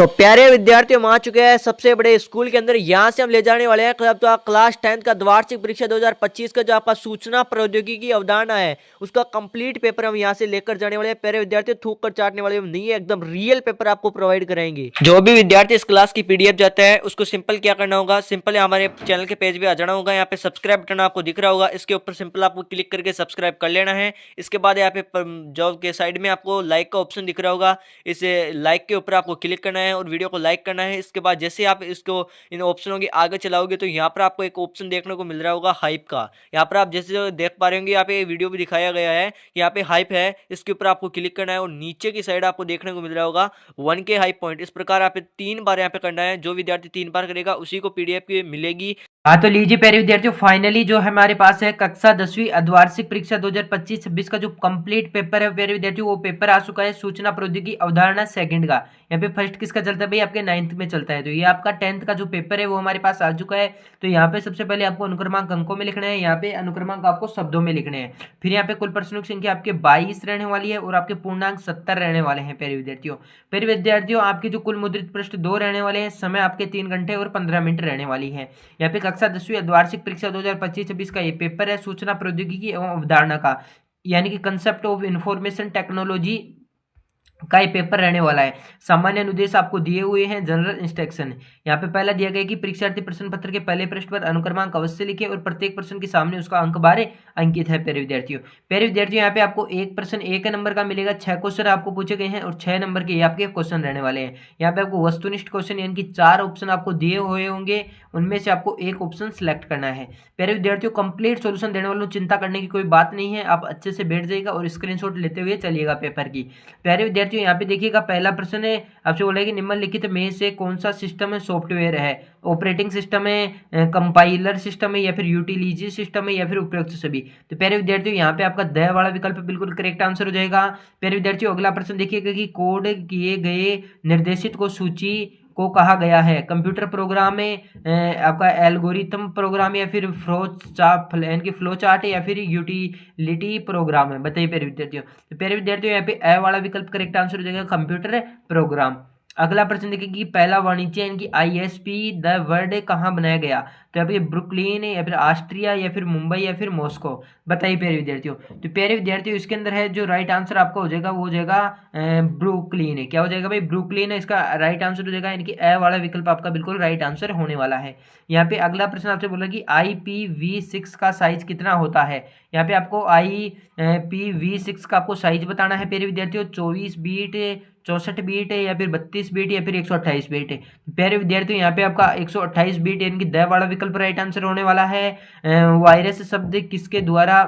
तो प्यारे विद्यार्थियों हम आ चुके हैं सबसे बड़े स्कूल के अंदर। यहाँ से हम ले जाने वाले हैं तो आप क्लास 10th का वार्षिक परीक्षा 2025 का जो आपका सूचना प्रौद्योगिकी की अवधारणा है उसका कंप्लीट पेपर हम यहाँ से लेकर जाने वाले हैं। प्यारे विद्यार्थियों थूक कर चाटने वाले नहीं है, एकदम रियल पेपर आपको प्रोवाइड कराएंगे। जो भी विद्यार्थी इस क्लास की पीडीएफ जाता है उसको सिंपल क्या करना होगा, सिंपल हमारे चैनल के पेज पे आ जाना होगा। यहाँ पे सब्सक्राइब बटन आपको दिख रहा होगा, इसके ऊपर सिंपल आपको क्लिक करके सब्सक्राइब कर लेना है। इसके बाद यहाँ पे जॉब के साइड में आपको लाइक का ऑप्शन दिख रहा होगा, इस लाइक के ऊपर आपको क्लिक करना है और वीडियो को लाइक करना है। इसके बाद जैसे आप इसको इन ऑप्शनों के आगे चलाओगे तो यहाँ पर आपको एक ऑप्शन देखने को मिल रहा होगा हाइप का। यहाँ पर आप जैसे देख पा रहे होंगे यहाँ पे वीडियो भी दिखाया गया है, यहाँ पे हाइप है, इसके ऊपर आपको क्लिक करना है और नीचे की साइड आपको देखने को मिल रहा होगा 1K हाइप पॉइंट। इस प्रकार आप 3 बार यहाँ पे करना है, जो विद्यार्थी 3 बार करेगा उसी को पीडीएफ की मिलेगी। हाँ तो लीजिए प्यारे विद्यार्थियों, फाइनली जो हमारे पास है कक्षा 10वीं अर्धवार्षिक परीक्षा 2025-26 का जो कंप्लीट पेपर है प्यारे विद्यार्थियों वो पेपर आ चुका है। सूचना प्रौद्योगिकी अवधारणा सेकंड का। यहाँ पे फर्स्ट किसका चलता है भाई, आपके 9th में चलता है। तो ये आपका 10th का जो पेपर है वो हमारे पास आ चुका है। तो यहाँ पे सबसे पहले आपको अनुक्रमांक अंकों में लिखना है, यहाँ पे अनुक्रमांक आपको शब्दों में लिखने हैं। फिर यहाँ पे कुल प्रश्नों की संख्या आपके 22 रहने वाली है और आपके पूर्णांक 70 रहने वाले हैं प्यारे विद्यार्थियों। प्यारे विद्यार्थियों आपके जो कुल मुद्रित पृष्ठ 2 रहने वाले हैं, समय आपके 3 घंटे और 15 मिनट रहने वाली है। यहाँ पे कक्षा 10वीं अर्धवार्षिक परीक्षा 2025-26 का ये पेपर है सूचना प्रौद्योगिकी एवं अवधारणा का, यानी कि कंसेप्ट ऑफ इंफॉर्मेशन टेक्नोलॉजी का ये पेपर रहने वाला है। सामान्य अनुदेश आपको दिए हुए हैं, जनरल इंस्ट्रक्शन यहाँ पे पहला दिया गया कि परीक्षार्थी प्रश्न पत्र के पहले पृष्ठ पर अनुक्रमांक अवश्य लिखे और प्रत्येक प्रश्न के सामने उसका अंक बारे अंकित है। प्यारे विद्यार्थियों यहाँ पे आपको एक प्रश्न 1 नंबर का मिलेगा, 6 क्वेश्चन आपको पूछे गए हैं और 6 नंबर के आपके क्वेश्चन रहने वाले हैं। यहाँ पे आपको वस्तुनिष्ठ क्वेश्चन यानी कि 4 ऑप्शन आपको दिए हुए होंगे, उनमें से आपको एक ऑप्शन सिलेक्ट करना है। प्यारे विद्यार्थियों कंप्लीट सोल्यूशन देने वालों चिंता करने की कोई बात नहीं है, आप अच्छे से बैठ जाइएगा और स्क्रीनशॉट लेते हुए चलिएगा पेपर की। प्यारे विद्यार्थियों यहाँ पे देखिएगा पहला प्रश्न है आपसे बोला है कि निम्नलिखित में से कौन सा सिस्टम है सॉफ्टवेयर है, ऑपरेटिंग सिस्टम है, कंपाइलर सिस्टम है या फिर यूटिलिटी सिस्टम है या फिर उपयुक्त सभी। तो प्यारे विद्यार्थियों यहाँ पे आपका द वाला विकल्प बिल्कुल करेक्ट आंसर हो जाएगा। प्यारे विद्यार्थियों अगला प्रश्न देखिएगा कि कोड किए गए निर्देशित को सूची को कहा गया है, कंप्यूटर प्रोग्राम है, आपका एल्गोरिथम प्रोग्राम या फिर फ्लो चार्ट या फिर यूटिलिटी प्रोग्राम है, बताइए प्यारे विद्यार्थियों। तो प्यारे विद्यार्थियों यहाँ पे ए वाला विकल्प करेक्ट आंसर हो जाएगा, कंप्यूटर प्रोग्राम। अगला प्रश्न देखिए कि पहला वाणिज्य इनकी आईएसपी द वर्ड कहाँ बनाया गया, तो यहाँ पे ब्रुकलिन या फिर ऑस्ट्रिया या फिर मुंबई या फिर मॉस्को, बताइए प्यारे विद्यार्थियों। तो प्यारे विद्यार्थियों इसके अंदर है जो राइट आंसर आपका हो जाएगा वो हो जाएगा ब्रुकलिन है। क्या हो जाएगा भाई, ब्रुकलिन है इसका राइट आंसर हो जाएगा, इनकी ए वाला विकल्प आपका बिल्कुल राइट आंसर होने वाला है। यहाँ पे अगला प्रश्न आपसे बोला कि IPv6 का साइज कितना होता है। यहाँ पे आपको IPv6 का आपको साइज बताना है प्यारे विद्यार्थियों, 24 बीट, 64 बीट है या फिर 32 बीट या फिर 128 बीट है। प्यारे विद्यार्थियों यहाँ पे आपका 128 बीट यानी कि द वाला विकल्प राइट आंसर होने वाला है। वायरस शब्द किसके द्वारा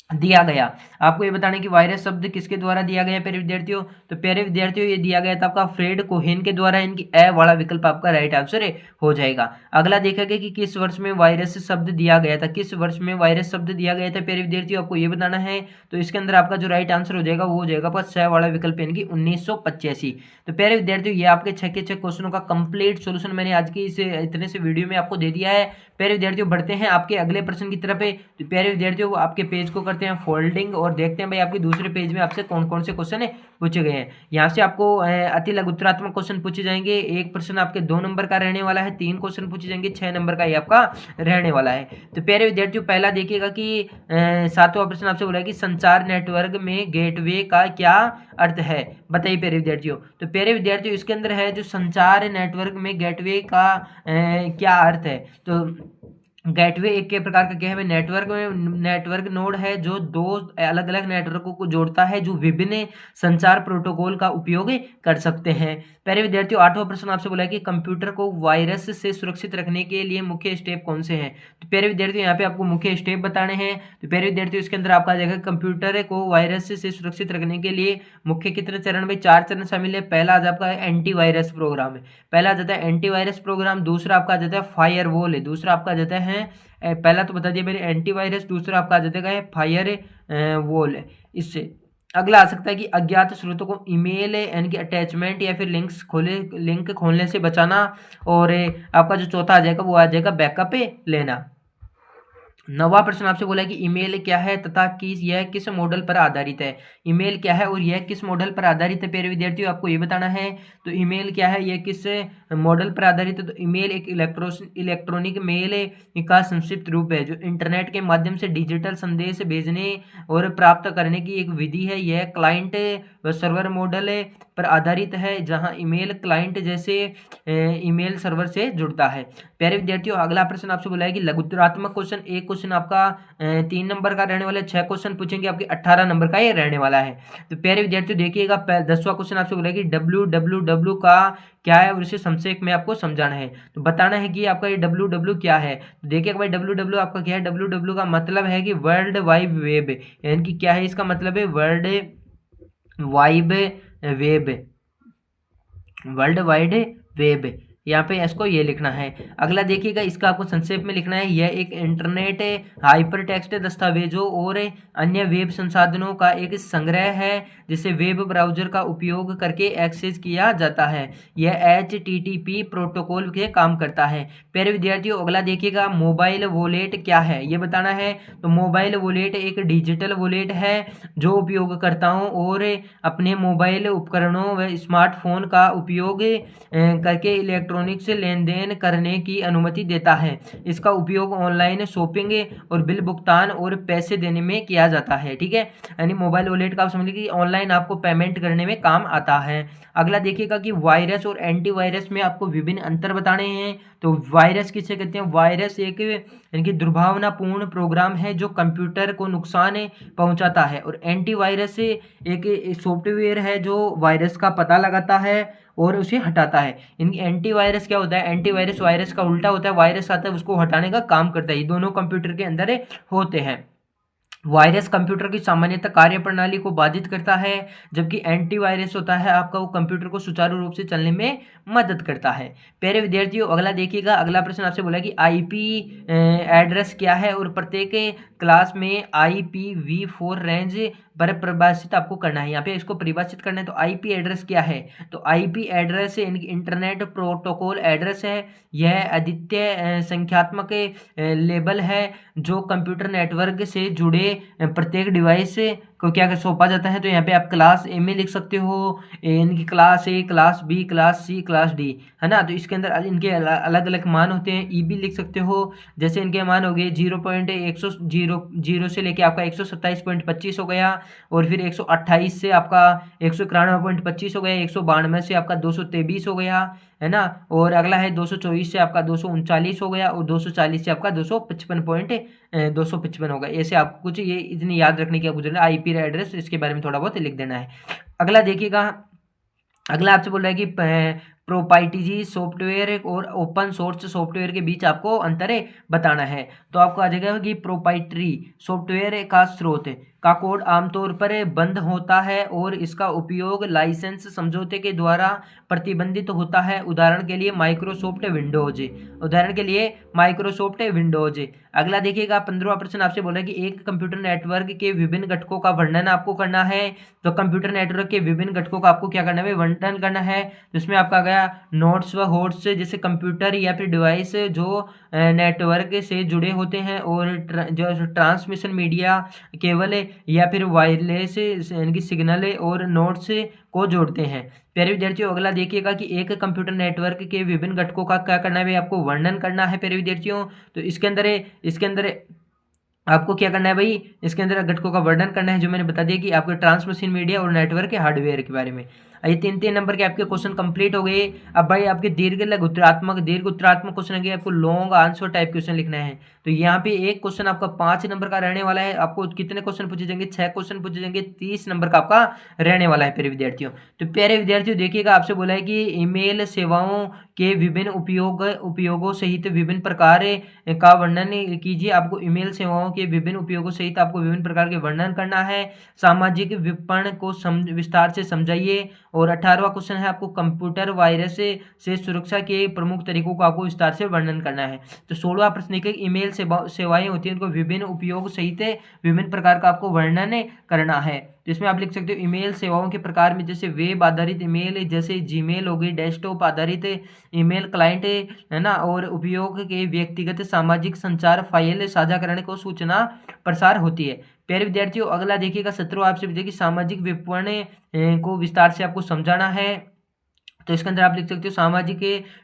दिया गया, आपको ये बताना कि वायरस शब्द किसके द्वारा दिया गया प्यारे विद्यार्थियों। तो प्यारे विद्यार्थियों ये दिया गया था आपका फ्रेड कोहेन के द्वारा, इनकी ए वाला विकल्प आपका राइट आंसर हो जाएगा। अगला देखा गया कि किस वर्ष में वायरस शब्द दिया गया था, किस वर्ष में वायरस शब्द दिया गया था प्यारे विद्यार्थियों, आपको ये बताना है। तो इसके अंदर आपका जो राइट आंसर हो जाएगा वो हो जाएगा आपका स वाला विकल्प यानी कि 1985। तो प्यारे विद्यार्थियों ये आपके 6 के 6 क्वेश्चनों का कंप्लीट सोल्यूशन मैंने आज की इस इतने से वीडियो में आपको दे दिया है। प्यारे विद्यार्थियों बढ़ते हैं आपके अगले प्रश्न की तरफ। तो प्यारे विद्यार्थियों आपके पेज को करते हैं फोल्डिंग और देखते हैं भाई आपके दूसरे पेज में आपसे कौन कौन से क्वेश्चन पूछे गए हैं। यहाँ से आपको अति लघुत्तरात्मक क्वेश्चन पूछे जाएंगे, एक प्रश्न आपके 2 नंबर का रहने वाला है, 3 क्वेश्चन पूछे जाएंगे, 6 नंबर का ये आपका रहने वाला है। तो प्यारे विद्यार्थियों पहला देखिएगा कि 7वां प्रश्न आपसे बोला है कि संचार नेटवर्क में गेटवे का क्या अर्थ है, बताइए प्यारे विद्यार्थियों। तो प्यारे विद्यार्थियों इसके अंदर है जो संचार नेटवर्क में गेटवे का क्या अर्थ है। तो गेटवे एक के प्रकार का क्या है, नेटवर्क में नेटवर्क नोड है जो 2 अलग अलग नेटवर्कों को जोड़ता है जो विभिन्न संचार प्रोटोकॉल का उपयोग कर सकते हैं। प्यारे विद्यार्थियों 8वां प्रश्न आपसे बोला है कि कंप्यूटर को वायरस से सुरक्षित रखने के लिए मुख्य स्टेप कौन से हैं। तो प्यारे विद्यार्थियों यहाँ पे आपको मुख्य स्टेप बताने हैं। तो प्यारे विद्यार्थियों इसके अंदर आपका देखा कंप्यूटर को वायरस से सुरक्षित रखने के लिए मुख्य कितने चरण में 4 चरण शामिल है। पहला आज आपका एंटीवायरस प्रोग्राम है, पहला आ जाता है एंटीवायरस प्रोग्राम, दूसरा आपका आ जाता है फायरवॉल है, दूसरा आपका आ जाता है पहला तो बता दिया मैंने एंटीवायरस, दूसरा आपका आ जाता है फायर वॉल है। इससे अगला आ सकता है कि अज्ञात स्रोतों को ईमेल यानी कि अटैचमेंट या फिर लिंक खोलने से बचाना, और आपका जो चौथा आ जाएगा वो आ जाएगा बैकअप लेना। 9वां प्रश्न आपसे बोला है कि ईमेल क्या है तथा यह किस मॉडल पर आधारित है। ईमेल क्या है और यह किस मॉडल पर आधारित है प्यारे विद्यार्थियों, आपको ये बताना है। तो ईमेल क्या है, यह किस मॉडल पर आधारित है। तो ईमेल एक इलेक्ट्रॉनिक मेल का संक्षिप्त रूप है जो इंटरनेट के माध्यम से डिजिटल संदेश भेजने और प्राप्त करने की एक विधि है। यह क्लाइंट व सर्वर मॉडल पर आधारित है जहां ईमेल क्लाइंट जैसे ईमेल सर्वर से जुड़ता है। प्यारे विद्यार्थियों, अगला प्रश्न आपसे बोला है कि लघुत्तरात्मक क्वेश्चन, एक क्वेश्चन आपका 3 नंबर का रहने वाला है, 6 क्वेश्चन पूछेंगे आपके 18 नंबर का ये रहने वाला है। तो प्यारे विद्यार्थियों देखिएगा, 10वां क्वेश्चन आपसे बोला है कि www का क्या है और इसे संक्षेप में आपको समझाना है। तो बताना है कि आपका ये www क्या है। तो देखिए भाई, www आपका क्या है। www का मतलब है कि वर्ल्ड वाइड वेब, यानी कि क्या है इसका मतलब है world wide web, world wide web. यहाँ पे इसको ये लिखना है। अगला देखिएगा, इसका आपको संक्षेप में लिखना है। यह एक इंटरनेट हाइपर टेक्स्ट दस्तावेजों और अन्य वेब संसाधनों का एक संग्रह है जिसे वेब ब्राउजर का उपयोग करके एक्सेस किया जाता है। यह HTTP प्रोटोकॉल के काम करता है। प्यारे विद्यार्थियों, अगला देखिएगा, मोबाइल वॉलेट क्या है ये बताना है। तो मोबाइल वॉलेट एक डिजिटल वॉलेट है जो उपयोगकर्ताओं और अपने मोबाइल उपकरणों व स्मार्टफोन का उपयोग करके इलेक्ट्रॉनिक से लेन देन करने की अनुमति देता है। इसका उपयोग ऑनलाइन शॉपिंग और बिल भुगतान और पैसे देने में किया जाता है। ठीक है, यानी मोबाइल वॉलेट का आप समझ लीजिए कि ऑनलाइन आपको पेमेंट करने में काम आता है। अगला देखिएगा कि वायरस और एंटीवायरस में आपको विभिन्न अंतर बताने हैं। तो वायरस किसे कहते हैं। वायरस एक यानी कि दुर्भावनापूर्ण प्रोग्राम है जो कंप्यूटर को नुकसान पहुंचाता है, और एंटीवायरस एक सॉफ्टवेयर है जो वायरस का पता लगाता है और उसे हटाता है। इनकी एंटीवायरस क्या होता है, एंटीवायरस वायरस का उल्टा होता है। वायरस आता है उसको हटाने का काम करता है। ये दोनों कंप्यूटर के अंदर होते हैं। वायरस कंप्यूटर की सामान्यतः कार्यप्रणाली को बाधित करता है, जबकि एंटीवायरस होता है आपका वो कंप्यूटर को सुचारू रूप से चलने में मदद करता है। प्यारे विद्यार्थियों, अगला देखिएगा, अगला प्रश्न आपसे बोला कि आईपी एड्रेस क्या है और प्रत्येक क्लास में IPv4 रेंज पर परिभाषित आपको करना है। यहाँ पे इसको परिभाषित करना है। तो आईपी एड्रेस क्या है। तो IP address internet protocol address है। यह अद्वितीय संख्यात्मक लेबल है जो कंप्यूटर नेटवर्क से जुड़े प्रत्येक डिवाइस को क्या सौंपा जाता है। तो यहाँ पे आप क्लास ए में लिख सकते हो, इनकी class A, class B, class C, class D, है ना। तो इसके अंदर इनके अलग अलग मान होते हैं। ई भी लिख सकते हो, जैसे इनके मान हो गए 0.100 से लेके आपका 127.25 हो गया, और फिर 128 से आपका 191.25 हो गया, 192 से आपका 223 हो गया, है ना। और अगला है 224 से आपका 239 हो गया, और 240 से आपका 255 होगा। ऐसे आपको कुछ ये इतनी याद रखने की आपको जरूरत है। आईपी एड्रेस इसके बारे में थोड़ा बहुत लिख देना है। अगला देखिएगा, अगला आपसे बोल रहा है कि प्रोप्राइटरी सॉफ्टवेयर और ओपन सोर्स सॉफ्टवेयर के बीच आपको अंतर बताना है। तो आपको आ जाएगा कि प्रोप्राइटरी सॉफ्टवेयर का स्रोत का कोड आमतौर पर बंद होता है और इसका उपयोग लाइसेंस समझौते के द्वारा प्रतिबंधित होता है। उदाहरण के लिए माइक्रोसॉफ्ट विंडोज, उदाहरण के लिए माइक्रोसॉफ्ट विंडोज। अगला देखिएगा, 15वां प्रश्न आपसे बोल रहा है कि एक कंप्यूटर नेटवर्क के विभिन्न घटकों का वर्णन आपको करना है। तो कंप्यूटर नेटवर्क के विभिन्न घटकों का आपको क्या करना है, वर्णन करना है। जिसमें आपका गया नोड्स व होस्ट्स, जैसे कंप्यूटर या फिर डिवाइस जो नेटवर्क से जुड़े होते हैं, और जो ट्रांसमिशन मीडिया केबल या फिर वायरलेस यानी कि सिग्नल और नोड्स को जोड़ते हैं। प्यारे विद्यार्थियों, अगला देखिएगा कि एक कंप्यूटर नेटवर्क के विभिन्न घटकों का क्या करना है भाई, आपको वर्णन करना है प्यारे विद्यार्थियों। तो इसके अंदर आपको क्या करना है भाई, इसके अंदर घटकों का वर्णन करना है, जो मैंने बता दिया कि आपके ट्रांसमिशन मीडिया और नेटवर्क के हार्डवेयर के बारे में। ये 3 नंबर के आपके क्वेश्चन कंप्लीट हो गए। अब भाई आपके दीर्घ उत्तरात्मक क्वेश्चन है, आपको लॉन्ग आंसर टाइप क्वेश्चन लिखना है। तो यहाँ पे एक क्वेश्चन आपका 5 नंबर का रहने वाला है। आपको कितने क्वेश्चन पूछे जाएंगे, 6 क्वेश्चन पूछे जाएंगे, 30 नंबर का आपका रहने वाला है प्यारे विद्यार्थियों। तो प्यारे विद्यार्थियों देखिएगा, आपसे बोला है कि ईमेल सेवाओं के विभिन्न उपयोगों सहित विभिन्न प्रकार का वर्णन कीजिए। आपको ईमेल सेवाओं के विभिन्न उपयोगों सहित आपको विभिन्न प्रकार के वर्णन करना है। सामाजिक विपणन को विस्तार से समझाइए और 18वां क्वेश्चन है आपको कंप्यूटर वायरस से सुरक्षा के प्रमुख तरीकों का आपको विस्तार से वर्णन करना है। तो 16वां प्रश्न है ईमेल सेवाएं होती हैं, उनको विभिन्न उपयोग सहित विभिन्न प्रकार का आपको वर्णन करना है। तो इसमें आप लिख सकते हो ईमेल सेवाओं के प्रकार में जैसे वेब आधारित ईमेल जैसे जीमेल हो गई, डेस्कटॉप आधारित ईमेल क्लाइंट है ना, और उपयोग के व्यक्तिगत सामाजिक संचार फाइल साझाकरण को सूचना प्रसार होती है। प्यारे विद्यार्थियों अगला देखिएगा 17वां आपसे पूछे कि सामाजिक विपणन को विस्तार से आपको समझाना है। तो इसके अंदर आप लिख सकते हो सामाजिक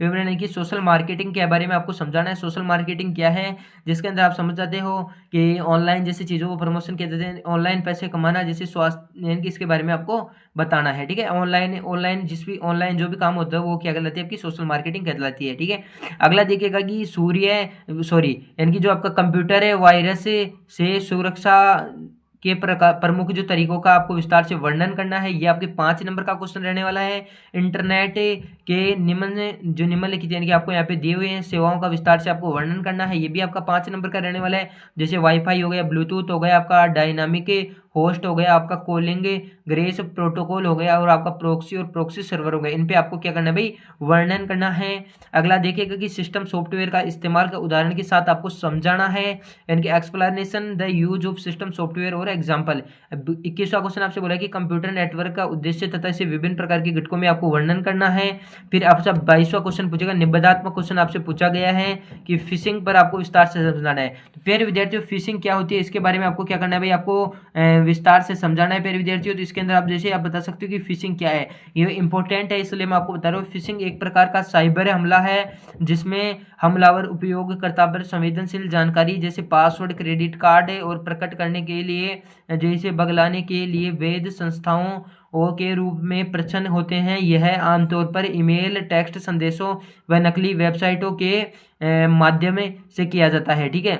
विवरण है कि सोशल मार्केटिंग के बारे में आपको समझाना है। सोशल मार्केटिंग क्या है, जिसके अंदर आप समझ जाते हो कि ऑनलाइन जैसी चीज़ों को प्रमोशन किया जाता है, ऑनलाइन पैसे कमाना जैसे स्वास्थ्य यानी कि इसके बारे में आपको बताना है। ठीक है, ऑनलाइन ऑनलाइन जो भी काम होता है वो क्या कहलाती है, आपकी सोशल मार्केटिंग कहलाती है। ठीक है, अगला देखिएगा कि यानी कि जो आपका कंप्यूटर है वायरस से सुरक्षा के प्रकार प्रमुख जो तरीकों का आपको विस्तार से वर्णन करना है। ये आपके 5 नंबर का क्वेश्चन रहने वाला है। इंटरनेट के निम्नलिखित यानी कि आपको यहाँ पे दिए हुए हैं सेवाओं का विस्तार से आपको वर्णन करना है, ये भी आपका 5 नंबर का रहने वाला है। जैसे वाईफाई हो गया, ब्लूटूथ हो गया, आपका डायनामिक होस्ट हो गया, आपका कॉलिंग ग्रेस प्रोटोकॉल हो गया, और आपका प्रोक्सी और प्रोक्सी सर्वर हो गया। इन पे आपको क्या करना है भाई, वर्णन करना है। अगला देखिएगा कि सिस्टम सॉफ्टवेयर का इस्तेमाल का उदाहरण के साथ आपको समझाना है, यानी कि explanation the use of system software और एग्जाम्पल। 21वां क्वेश्चन आपसे बोला कि कंप्यूटर नेटवर्क का उद्देश्य तथा इसे विभिन्न प्रकार के घटकों में आपको वर्णन करना है। फिर आपसे 22वां क्वेश्चन पूछेगा, निबंधात्मक क्वेश्चन आपसे पूछा गया है कि फिशिंग पर आपको विस्तार से समझाना है। तो प्यारे विद्यार्थियों फिशिंग क्या होती है इसके बारे में आपको क्या करना है भाई, आपको विस्तार से समझाना है प्यारे विद्यार्थियों। तो इसके अंदर आप जैसे आप बता सकते हो कि फिशिंग क्या है, ये इंपॉर्टेंट है इसलिए मैं आपको बता रहा हूँ। फिशिंग एक प्रकार का साइबर हमला है जिसमें हमलावर उपयोगकर्ता पर संवेदनशील जानकारी जैसे पासवर्ड, क्रेडिट कार्ड और प्रकट करने के लिए जैसे बगलाने के लिए वैध संस्थाओं के रूप में प्रच्छन्न होते हैं। यह आमतौर पर ईमेल, टेक्स्ट संदेशों व नकली वेबसाइटों के माध्यम से किया जाता है। ठीक है,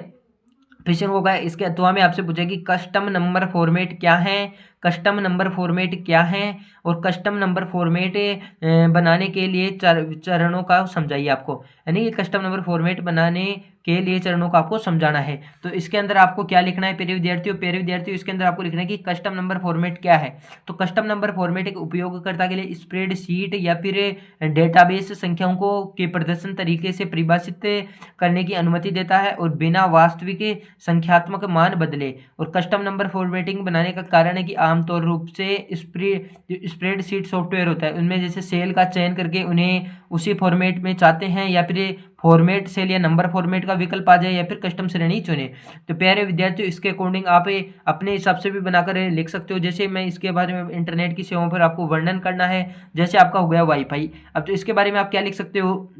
फिशिंग होगा। इसके अथवा में आपसे पूछा कि कस्टम नंबर फॉर्मेट क्या है, कस्टम नंबर फॉर्मेट क्या है, और कस्टम नंबर फॉर्मेट बनाने के लिए चरणों का समझाइए आपको, यानी कि कस्टम नंबर फॉर्मेट बनाने के लिए चरणों का आपको समझाना है। तो इसके अंदर आपको क्या लिखना है प्यारे विद्यार्थियों, इसके अंदर आपको लिखना है कि कस्टम नंबर फॉर्मेट क्या है। तो कस्टम नंबर फॉर्मेट एक उपयोगकर्ता के लिए स्प्रेडशीट या फिर डेटाबेस संख्याओं को के प्रदर्शन तरीके से परिभाषित करने की अनुमति देता है और बिना वास्तविक संख्यात्मक मान बदले। और कस्टम नंबर फॉर्मेटिंग बनाने का कारण है कि आमतौर रूप से स्प्रेडशीट सॉफ्टवेयर होता है उनमें जैसे सेल का चयन करके उन्हें उसी फॉर्मेट में चाहते हैं, या फिर फॉर्मेट सेल या नंबर फॉर्मेट का विकल्प आ जाए, या फिर कस्टम श्रेणी चुने। तो प्यारे विद्यार्थियों इसके अकॉर्डिंग आप अपने हिसाब से भी बनाकर लिख सकते हो। जैसे मैं इसके बारे में इंटरनेट की सेवाओं पर आपको वर्णन करना है, जैसे आपका हो गया वाईफाई। अब तो इसके बारे में आप क्या लिख सकते हो,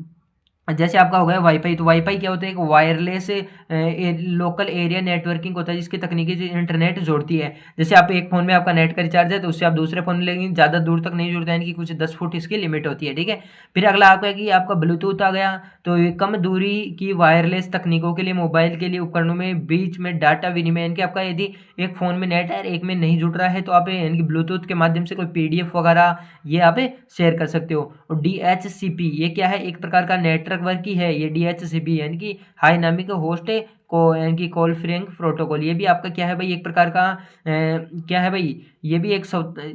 जैसे आपका हो गया वाईफाई। तो वाईफाई क्या होता है, एक वायरलेस लोकल एरिया नेटवर्किंग होता है जिसकी तकनीकी जो इंटरनेट जोड़ती है। जैसे आप एक फ़ोन में आपका नेट का रिचार्ज है तो उससे आप दूसरे फ़ोन में लेंगे, ज़्यादा दूर तक नहीं जुड़ता है, यानी कि कुछ 10 फुट इसकी लिमिट होती है। ठीक है, फिर अगला आपका है कि आपका ब्लूटूथ आ गया। तो ये कम दूरी की वायरलेस तकनीकों के लिए मोबाइल के लिए उपकरणों में बीच में डाटा विनिमय, यानी कि आपका यदि एक फ़ोन में नेट है एक में नहीं जुड़ रहा है तो आप यानी कि ब्लूटूथ के माध्यम से कोई PDF वगैरह ये आप शेयर कर सकते हो। और DHCP ये क्या है, एक प्रकार का नेटवर्क की है ये DHCP, यानी कि डायनामिक होस्ट को यानी कि कॉन्फ्रेंस प्रोटोकॉल। ये भी आपका क्या है भाई, एक प्रकार का क्या है भाई, ये भी एक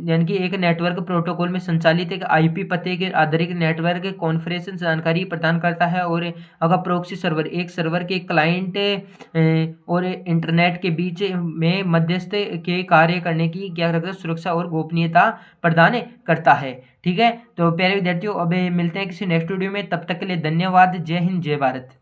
यानी कि एक नेटवर्क प्रोटोकॉल में संचालित एक IP पते के आधारित नेटवर्क कॉन्फ्रेंस जानकारी प्रदान करता है। और अगर प्रोक्सी सर्वर एक सर्वर के क्लाइंट और इंटरनेट के बीच में मध्यस्थ के कार्य करने की क्या करता है, सुरक्षा और गोपनीयता प्रदान करता है। ठीक है, तो प्यारे विद्यार्थियों अब मिलते हैं किसी नेक्स्ट वीडियो में, तब तक के लिए धन्यवाद। जय हिंद, जय भारत।